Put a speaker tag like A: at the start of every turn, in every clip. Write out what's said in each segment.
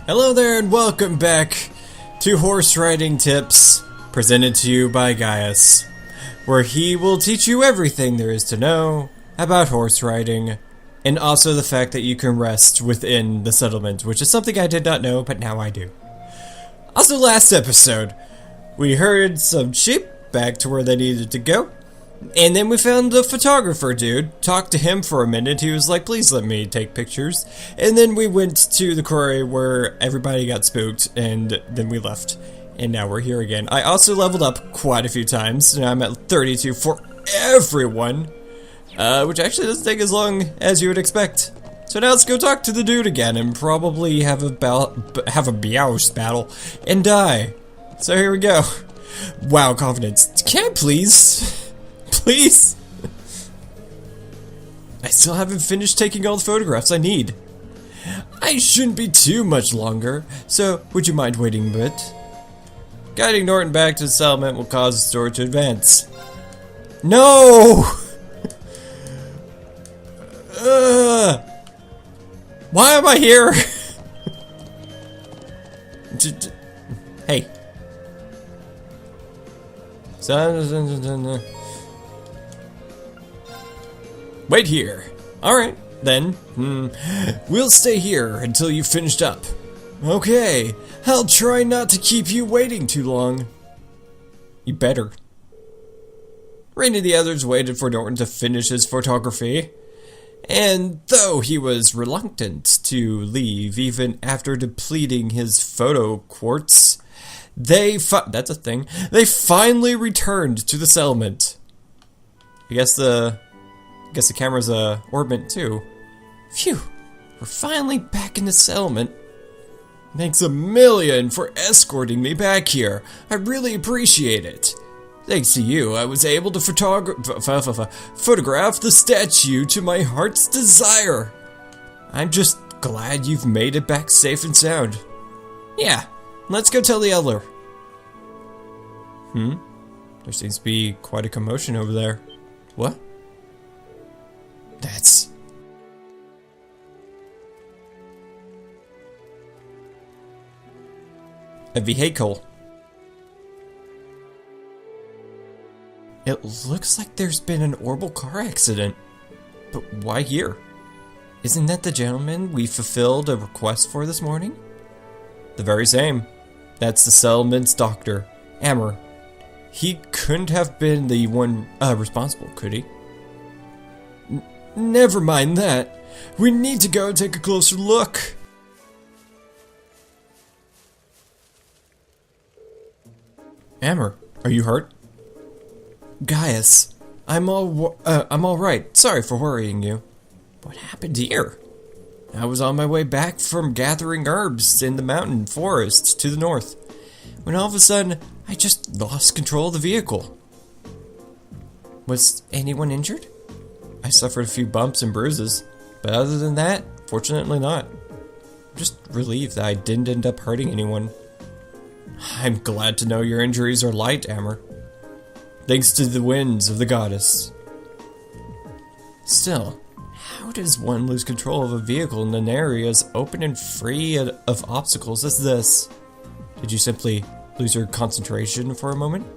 A: Hello there and welcome back to Horse Riding Tips, presented to you by Gaius, where he will teach you everything there is to know about horse riding, and also the fact that you can rest within the settlement, which is something I did not know, but now I do. Also, last episode, we herded some sheep back to where they needed to go, and then we found the photographer dude, talked to him for a minute. He was like, please let me take pictures. And then we went to the quarry where everybody got spooked, and then we left. And now we're here again. I also leveled up quite a few times, and I'm at 32 for everyone, which actually doesn't take as long as you would expect. So now let's go talk to the dude again, and probably have a Biaosh battle, and die. So here we go. Wow, confidence. Can I please? Please? I still haven't finished taking all the photographs I need. I shouldn't be too much longer, so would you mind waiting a bit? Guiding Norton back to the settlement will cause the story to advance. No! Why am I here? Hey. Wait here. Alright, then. We'll stay here until you've finished up. Okay, I'll try not to keep you waiting too long. You better. Rain and the others waited for Norton to finish his photography, and though he was reluctant to leave even after depleting his photo quartz, that's a thing. They finally returned to the settlement. I guess the camera's orbit too. Phew, we're finally back in the settlement. Thanks a million for escorting me back here. I really appreciate it. Thanks to you, I was able to photograph the statue to my heart's desire. I'm just glad you've made it back safe and sound. Yeah, let's go tell the elder. There seems to be quite a commotion over there. What? That's... a vehicle. It looks like there's been an orbal car accident. But why here? Isn't that the gentleman we fulfilled a request for this morning? The very same. That's the settlement's doctor, Amber. He couldn't have been the one responsible, could he? Never mind that. We need to go and take a closer look. Amber, are you hurt? Gaius, I'm all right. Sorry for worrying you. What happened here? I was on my way back from gathering herbs in the mountain forest to the north, when all of a sudden I just lost control of the vehicle. Was anyone injured? I suffered a few bumps and bruises, but other than that, fortunately not. I'm just relieved that I didn't end up hurting anyone. I'm glad to know your injuries are light, Amber. Thanks to the winds of the goddess. Still, how does one lose control of a vehicle in an area as open and free of obstacles as this? Did you simply lose your concentration for a moment?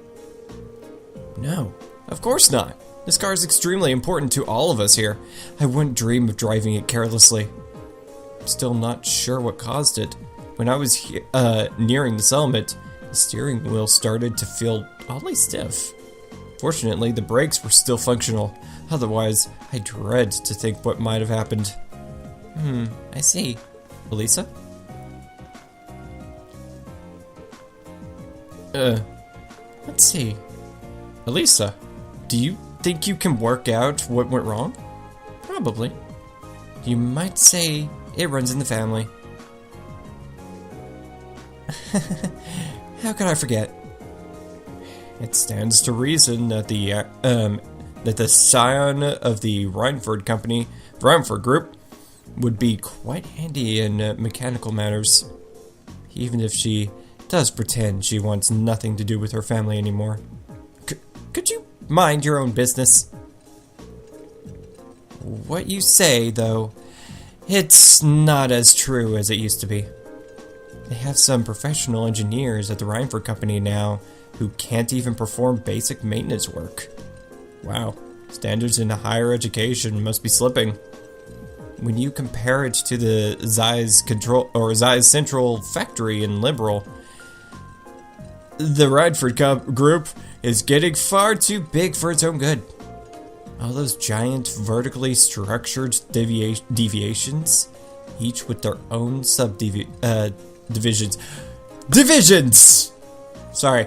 A: No, of course not. This car is extremely important to all of us here. I wouldn't dream of driving it carelessly. I'm still not sure what caused it. When I was nearing the settlement, the steering wheel started to feel oddly stiff. Fortunately, the brakes were still functional. Otherwise, I dread to think what might have happened. I see. Elisa? Let's see. Elisa, do you think you can work out what went wrong? Probably. You might say it runs in the family. How could I forget? It stands to reason that the scion of the Reinford Group, would be quite handy in mechanical matters, even if she does pretend she wants nothing to do with her family anymore. Could you mind your own business? What you say, though, it's not as true as it used to be. They have some professional engineers at the Reinford Company now who can't even perform basic maintenance work. Wow, standards in higher education must be slipping. When you compare it to the Xseed Central factory in Liberal, the Reinford group is getting far too big for its own good. All those giant vertically structured deviations, each with their own divisions. Divisions! Sorry.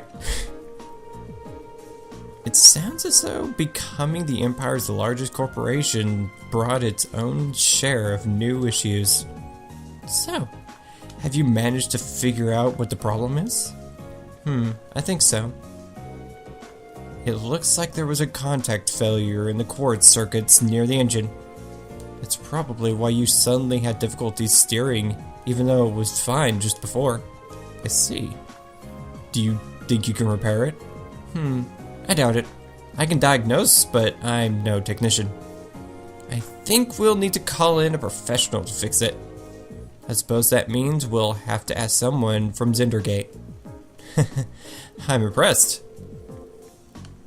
A: It sounds as though becoming the Empire's largest corporation brought its own share of new issues. So, have you managed to figure out what the problem is? I think so. It looks like there was a contact failure in the quartz circuits near the engine. It's probably why you suddenly had difficulties steering, even though it was fine just before. I see. Do you think you can repair it? I doubt it. I can diagnose, but I'm no technician. I think we'll need to call in a professional to fix it. I suppose that means we'll have to ask someone from Zendergate. I'm impressed.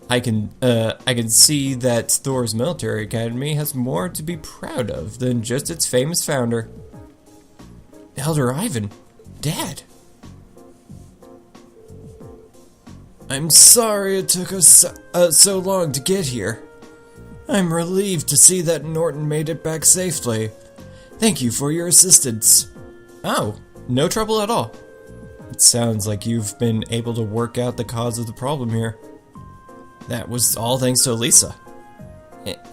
A: I can see that Thor's military academy has more to be proud of than just its famous founder. Elder Ivan, Dad. I'm sorry it took us so long to get here. I'm relieved to see that Norton made it back safely. Thank you for your assistance. Oh, no trouble at all. It sounds like you've been able to work out the cause of the problem here. That was all thanks to Elisa.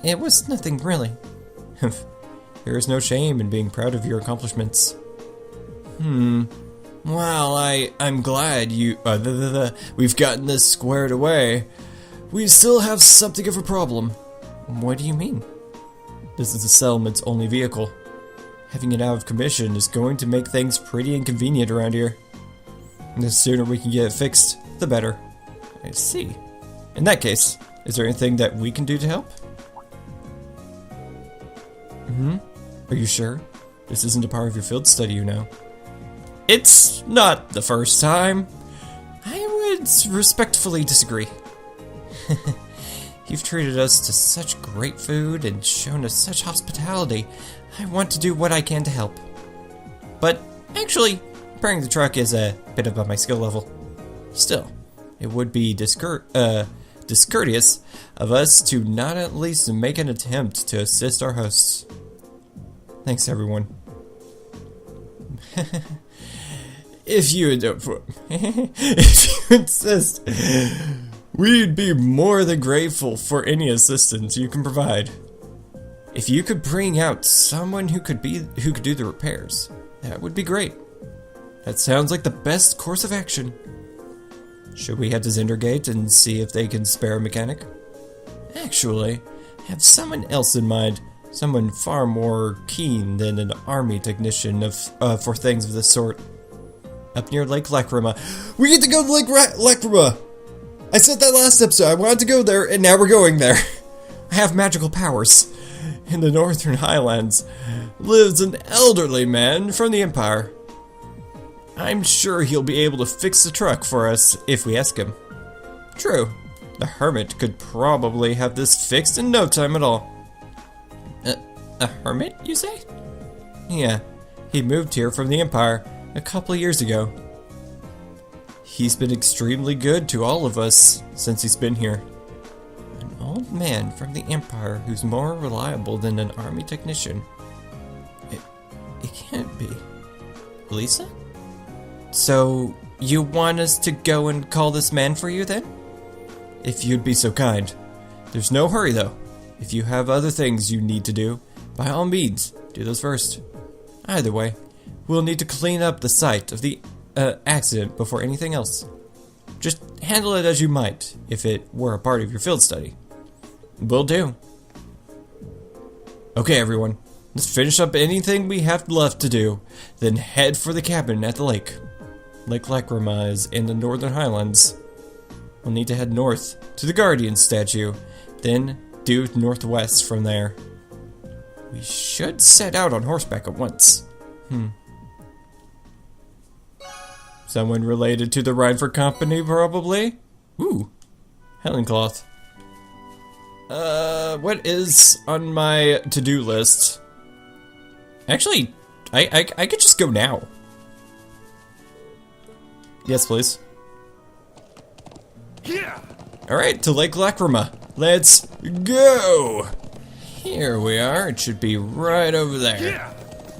A: It was nothing really. There is no shame in being proud of your accomplishments. Well, I'm glad we've gotten this squared away. We still have something of a problem. What do you mean? This is the settlement's only vehicle. Having it out of commission is going to make things pretty inconvenient around here. And the sooner we can get it fixed, the better. I see. In that case, is there anything that we can do to help? Are you sure? This isn't a part of your field study, you know. It's not the first time. I would respectfully disagree. You've treated us to such great food and shown us such hospitality. I want to do what I can to help. But actually, repairing the truck is a bit above my skill level. Still, it would be discourteous of us to not at least make an attempt to assist our hosts. Thanks, everyone. If you insist, we'd be more than grateful for any assistance you can provide. If you could bring out someone who could do the repairs, that would be great. That sounds like the best course of action. Should we head to Zendergate and see if they can spare a mechanic? Actually, I have someone else in mind. Someone far more keen than an army technician for things of this sort. Up near Lake Lacrima. We get to go to Lake Lacrima! I said that last episode. I wanted to go there, and now we're going there. I have magical powers. In the Northern Highlands lives an elderly man from the Empire. I'm sure he'll be able to fix the truck for us if we ask him. True, the hermit could probably have this fixed in no time at all. A hermit, you say? Yeah, he moved here from the Empire a couple of years ago. He's been extremely good to all of us since he's been here. An old man from the Empire who's more reliable than an army technician. It can't be. Lisa? So, you want us to go and call this man for you then? If you'd be so kind. There's no hurry though. If you have other things you need to do, by all means, do those first. Either way, we'll need to clean up the site of the accident before anything else. Just handle it as you might if it were a part of your field study. Will do. Okay everyone, let's finish up anything we have left to do, then head for the cabin at the lake. Lake Lacrima is in the Northern Highlands. We'll need to head north to the Guardian statue, then due northwest from there. We should set out on horseback at once. Someone related to the Rhineford Company, probably? Ooh, Helen cloth. What is on my to-do list? Actually, I could just go now. Yes, please.
B: Yeah.
A: Alright, to Lake Lacrima. Let's go! Here we are. It should be right over there.
B: Yeah.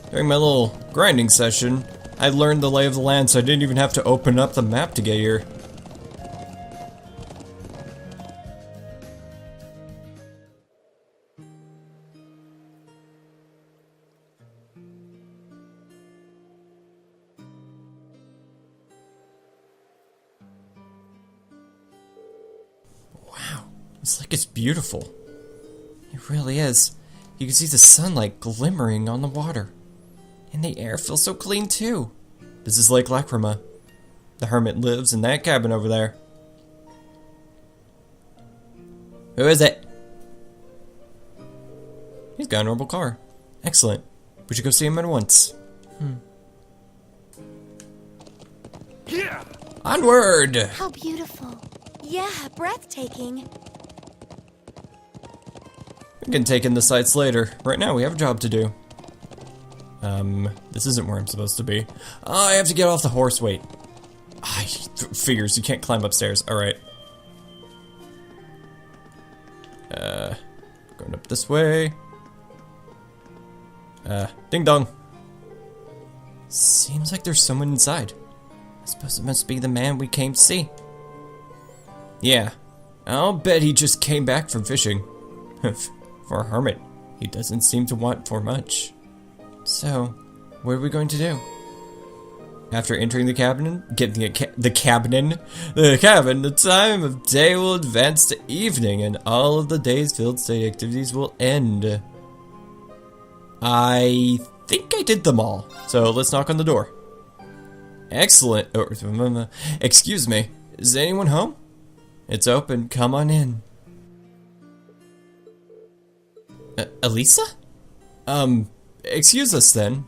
A: During my little grinding session, I learned the lay of the land, so I didn't even have to open up the map to get here. Wow, this lake is beautiful. It really is. You can see the sunlight glimmering on the water. And the air feels so clean too. This is Lake Lacrima. The hermit lives in that cabin over there. Who is it? He's got an orbital car. Excellent. We should go see him at once.
B: Yeah.
A: Onward!
C: How beautiful. Yeah, breathtaking.
A: We can take in the sights later. Right now, we have a job to do. This isn't where I'm supposed to be. Oh, I have to get off the horse. Wait. Figures, you can't climb upstairs. Alright. Going up this way. Ding dong. Seems like there's someone inside. I suppose it must be the man we came to see. Yeah. I'll bet he just came back from fishing. For a hermit, he doesn't seem to want for much. So, what are we going to do? After entering the cabin, the cabin, the time of day will advance to evening, and all of the day's field study activities will end. I think I did them all, so let's knock on the door. Excellent. Oh, excuse me, is anyone home? It's open, come on in. Elisa? Excuse us then.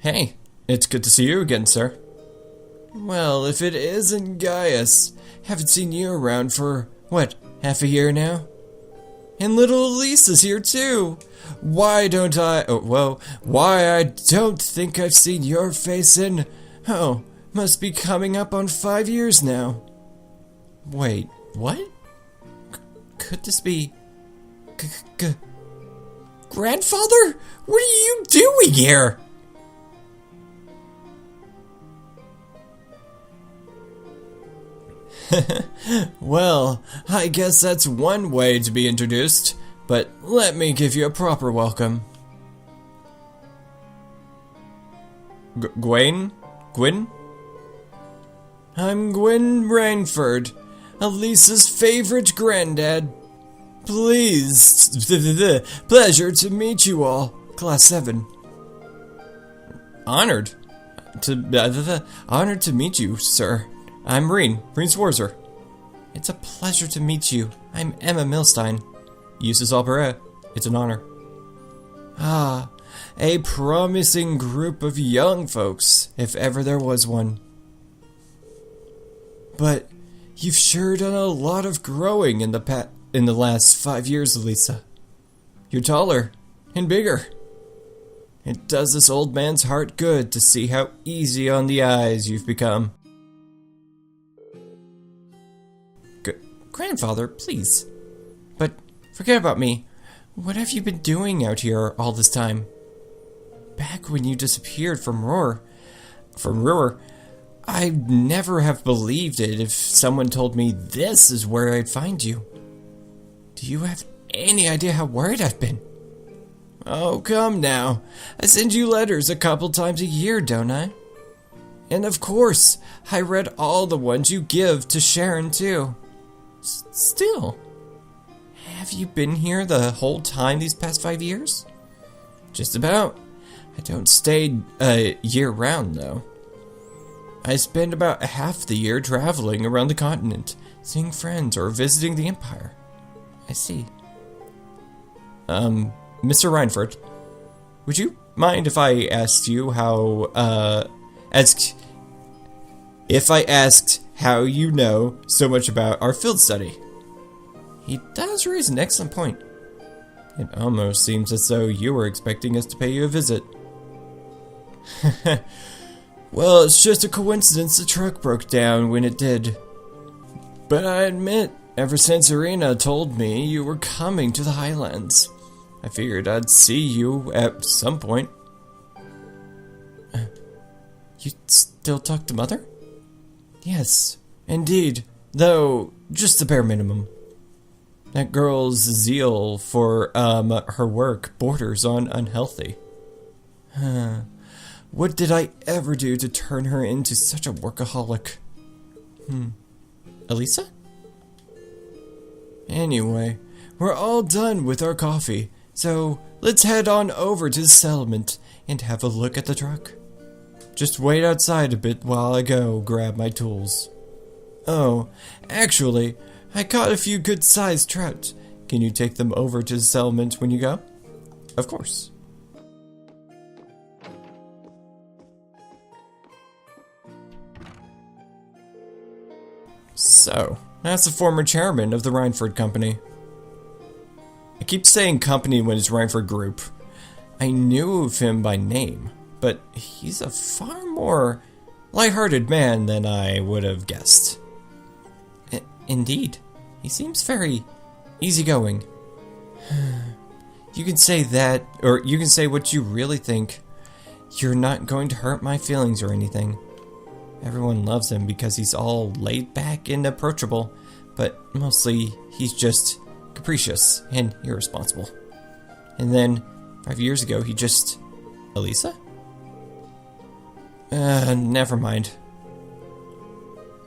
A: Hey, it's good to see you again, sir. Well, if it isn't Gaius, haven't seen you around for, what, half a year now? And little Elisa's here too. Why I don't think I've seen your face in, must be coming up on 5 years now. Wait, what? Could this be... Grandfather? What are you doing here? Well, I guess that's one way to be introduced, but let me give you a proper welcome. Gwyn? I'm Gwyn Rainford, Elisa's favorite granddad. Pleasure to meet you all, Class 7. Honored to meet you, sir. I'm Reen Swarzer. It's a pleasure to meet you. I'm Emma Milstein. Uses Albera. It's an honor. Ah, a promising group of young folks, if ever there was one. But you've sure done a lot of growing in the last 5 years, Elisa. You're taller and bigger. It does this old man's heart good to see how easy on the eyes you've become. Grandfather, please. But forget about me. What have you been doing out here all this time? Back when you disappeared from Roar, I'd never have believed it if someone told me this is where I'd find you. Do you have any idea how worried I've been? Oh, come now. I send you letters a couple times a year, don't I? And of course, I read all the ones you give to Sharon, too. Still, have you been here the whole time these past 5 years? Just about. I don't stay year-round, though. I spend about half the year traveling around the continent, seeing friends or visiting the Empire. I see. Mr. Reinford, would you mind if I asked you if I asked how you know so much about our field study? He does raise an excellent point. It almost seems as though you were expecting us to pay you a visit. Well, it's just a coincidence the truck broke down when it did. But I admit, ever since Irina told me you were coming to the Highlands, I figured I'd see you at some point. You still talk to Mother? Yes, indeed, though just the bare minimum. That girl's zeal for her work borders on unhealthy. What did I ever do to turn her into such a workaholic? Elisa? Anyway, we're all done with our coffee, so let's head on over to the settlement and have a look at the truck. Just wait outside a bit while I go grab my tools. Oh, actually, I caught a few good-sized trout. Can you take them over to the settlement when you go? Of course. So, that's the former chairman of the Reinford Company. I keep saying company when it's Reinford Group. I knew of him by name, but he's a far more light-hearted man than I would have guessed. Indeed, he seems very easygoing. You can say that, or you can say what you really think. You're not going to hurt my feelings or anything. Everyone loves him because he's all laid back and approachable, but mostly he's just capricious and irresponsible. And then, 5 years ago, he just... Elisa? Never mind.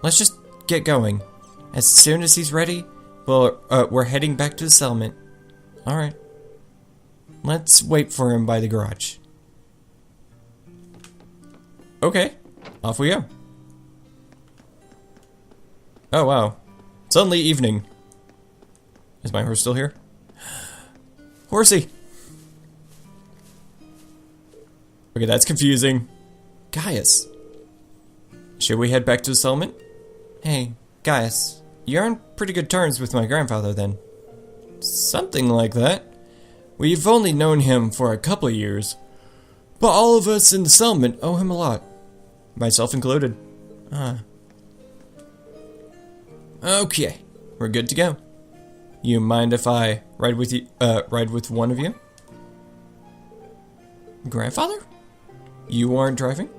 A: Let's just get going. As soon as he's ready, we're heading back to the settlement. Alright. Let's wait for him by the garage. Okay, off we go. Oh wow, suddenly evening. Is my horse still here? Horsey! Okay, that's confusing. Gaius. Should we head back to the settlement? Hey, Gaius, you're on pretty good terms with my grandfather then. Something like that. We've only known him for a couple of years, but all of us in the settlement owe him a lot. Myself included. Okay, we're good to go. You mind if I ride with you? Ride with one of you? Grandfather? You aren't driving?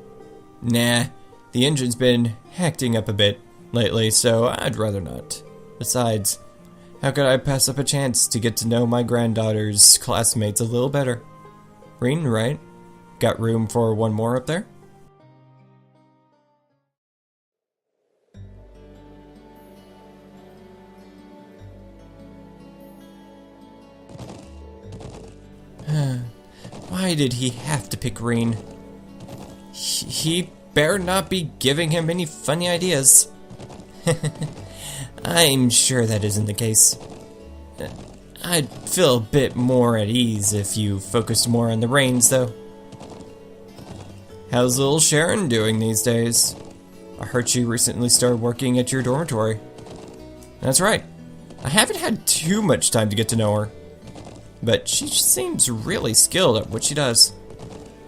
A: Nah, the engine's been acting up a bit lately, so I'd rather not. Besides, how could I pass up a chance to get to know my granddaughter's classmates a little better? Reen, right? Got room for one more up there? Why did he have to pick Reen? He better not be giving him any funny ideas. I'm sure that isn't the case. I'd feel a bit more at ease if you focused more on the reins, though. How's little Sharon doing these days? I heard she recently started working at your dormitory. That's right. I haven't had too much time to get to know her, but she seems really skilled at what she does.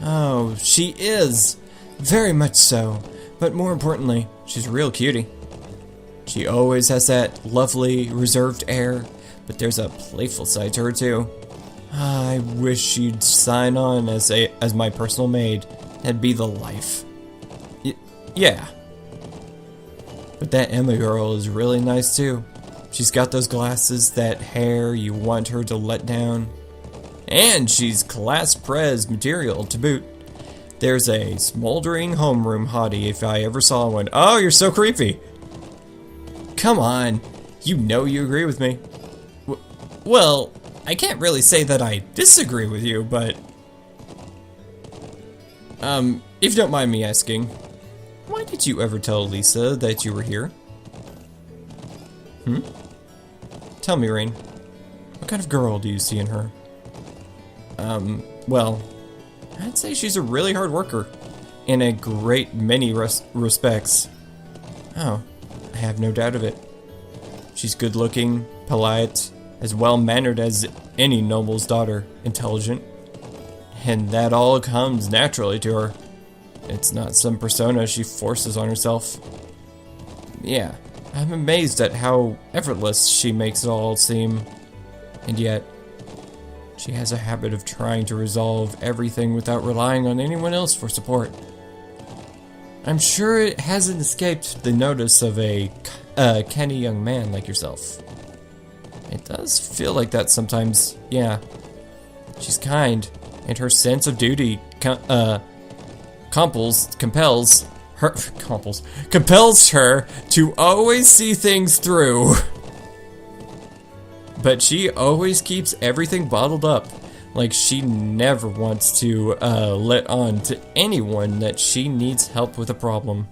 A: Oh, she is. Very much so. But more importantly, she's a real cutie. She always has that lovely, reserved air, but there's a playful side to her too. I wish she'd sign on as my personal maid. That'd be the life. Yeah. But that Emma girl is really nice too. She's got those glasses, that hair you want her to let down. And she's class prez material to boot. There's a smoldering homeroom hottie if I ever saw one. Oh, you're so creepy. Come on. You know you agree with me. Well, I can't really say that I disagree with you, but... if you don't mind me asking, Why did you ever tell Lisa that you were here? Tell me, Rain. What kind of girl do you see in her? Well, I'd say she's a really hard worker. In a great many respects. Oh, I have no doubt of it. She's good looking, polite, as well mannered as any noble's daughter, intelligent. And that all comes naturally to her. It's not some persona she forces on herself. Yeah, I'm amazed at how effortless she makes it all seem. And yet, she has a habit of trying to resolve everything without relying on anyone else for support. I'm sure it hasn't escaped the notice of a canny young man like yourself. It does feel like that sometimes, yeah. She's kind, and her sense of duty compels her to always see things through. But she always keeps everything bottled up, like she never wants to let on to anyone that she needs help with a problem.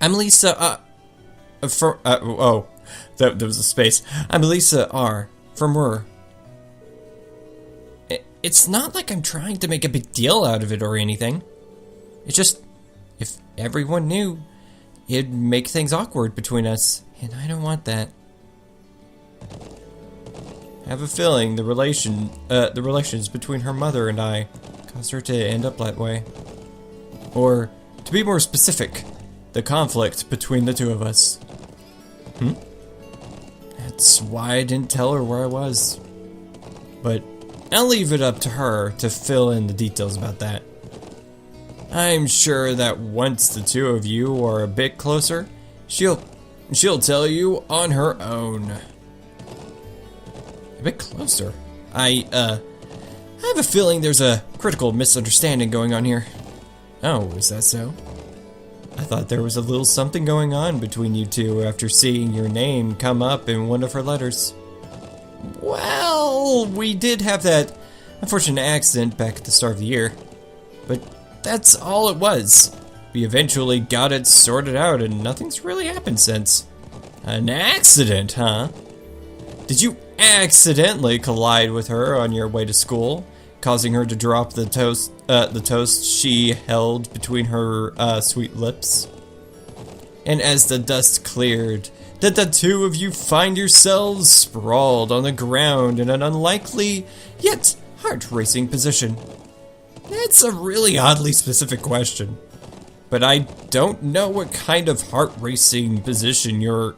A: I'm Lisa, there was a space. I'm Lisa R. from Ur. It's not like I'm trying to make a big deal out of it or anything. It's just, if everyone knew, it'd make things awkward between us, and I don't want that. I have a feeling the relations between her mother and I caused her to end up that way. Or, to be more specific, the conflict between the two of us. That's why I didn't tell her where I was. But I'll leave it up to her to fill in the details about that. I'm sure that once the two of you are a bit closer, she'll tell you on her own. A bit closer? I have a feeling there's a critical misunderstanding going on here. Oh, is that so? I thought there was a little something going on between you two after seeing your name come up in one of her letters. Well, we did have that unfortunate accident back at the start of the year, but that's all it was. We eventually got it sorted out and nothing's really happened since. An accident, huh? Did you accidentally collide with her on your way to school, causing her to drop the toast she held between her sweet lips? And as the dust cleared, did the two of you find yourselves sprawled on the ground in an unlikely yet heart-racing position? It's a really oddly specific question, but I don't know what kind of heart-racing position you're...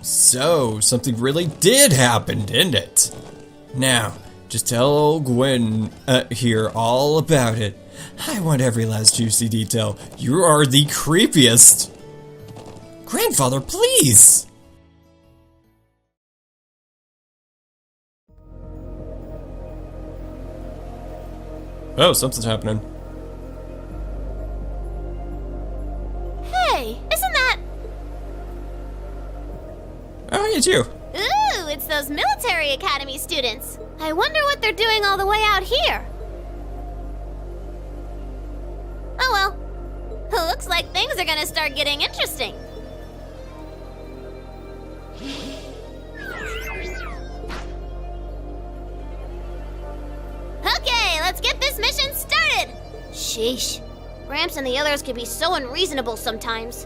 A: So, something really did happen, didn't it? Now, just tell old Gwen here all about it. I want every last juicy detail. You are the creepiest. Grandfather, please! Oh, something's happening.
C: Hey, isn't that...
A: Oh, hey, it's you.
C: Ooh, it's those military academy students. I wonder what they're doing all the way out here. Oh well. Looks like things are gonna start getting interesting. Okay, let's get this mission started! Sheesh. Gramps and the others can be so unreasonable sometimes.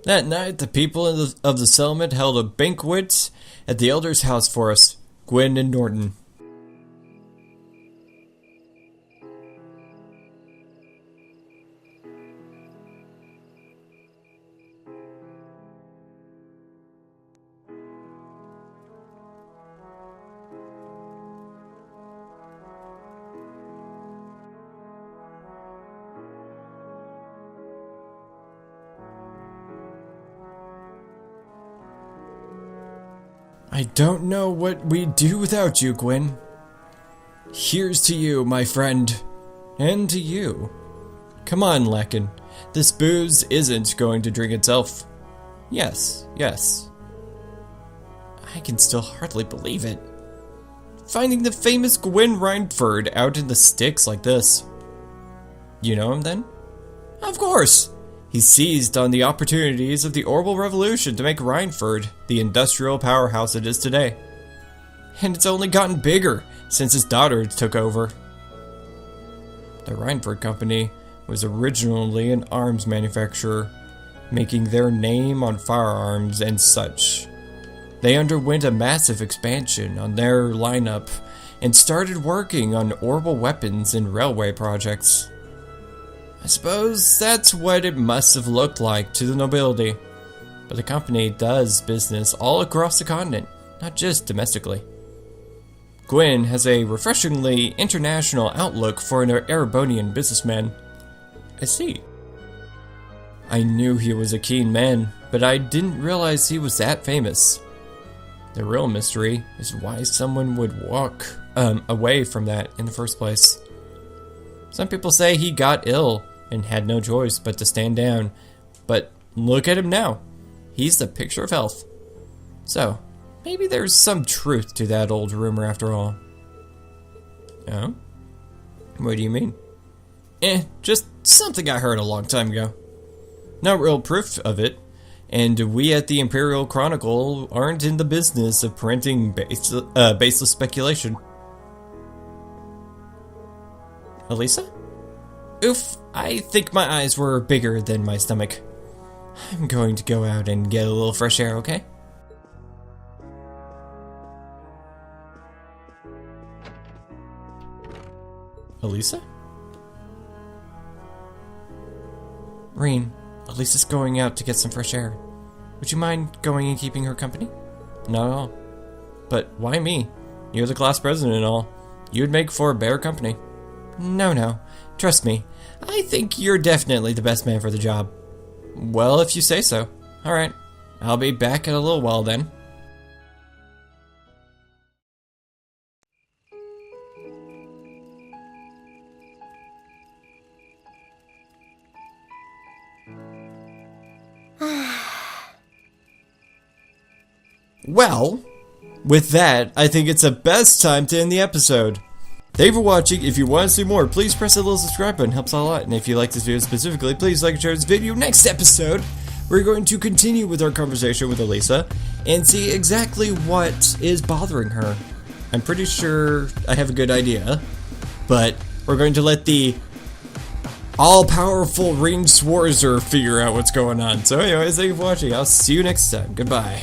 A: That night, the people of the settlement held a banquet at the elder's house for us, Gwen and Norton. I don't know what we'd do without you, Gwyn. Here's to you, my friend. And to you. Come on, Lakin. This booze isn't going to drink itself. Yes, yes. I can still hardly believe it. Finding the famous Gwyn Reinford out in the sticks like this. You know him then? Of course! He seized on the opportunities of the orbal revolution to make Reinford the industrial powerhouse it is today. And it's only gotten bigger since his daughter took over. The Reinford Company was originally an arms manufacturer, making their name on firearms and such. They underwent a massive expansion on their lineup and started working on orbital weapons and railway projects. I suppose that's what it must have looked like to the nobility. But the company does business all across the continent, not just domestically. Gwyn has a refreshingly international outlook for an Erebonian businessman. I see. I knew he was a keen man, but I didn't realize he was that famous. The real mystery is why someone would walk away from that in the first place. Some people say he got ill and had no choice but to stand down, but look at him now. He's the picture of health. So, maybe there's some truth to that old rumor after all. Oh? What do you mean? Just something I heard a long time ago. No real proof of it, and we at the Imperial Chronicle aren't in the business of printing baseless speculation. Elisa? Oof, I think my eyes were bigger than my stomach. I'm going to go out and get a little fresh air, okay? Elisa? Reen, Elisa's going out to get some fresh air. Would you mind going and keeping her company? Not at all. But why me? You're the class president and all. You'd make for a better company. No. Trust me. I think you're definitely the best man for the job. Well, if you say so. Alright. I'll be back in a little while then. Well, with that, I think it's the best time to end the episode. Thank you for watching. If you want to see more, please press that little subscribe button. It helps out a lot. And if you like this video specifically, please like and share this video. Next episode, we're going to continue with our conversation with Elisa and see exactly what is bothering her. I'm pretty sure I have a good idea, but we're going to let the all-powerful Reen Swarzer figure out what's going on. So anyways, thank you for watching. I'll see you next time. Goodbye.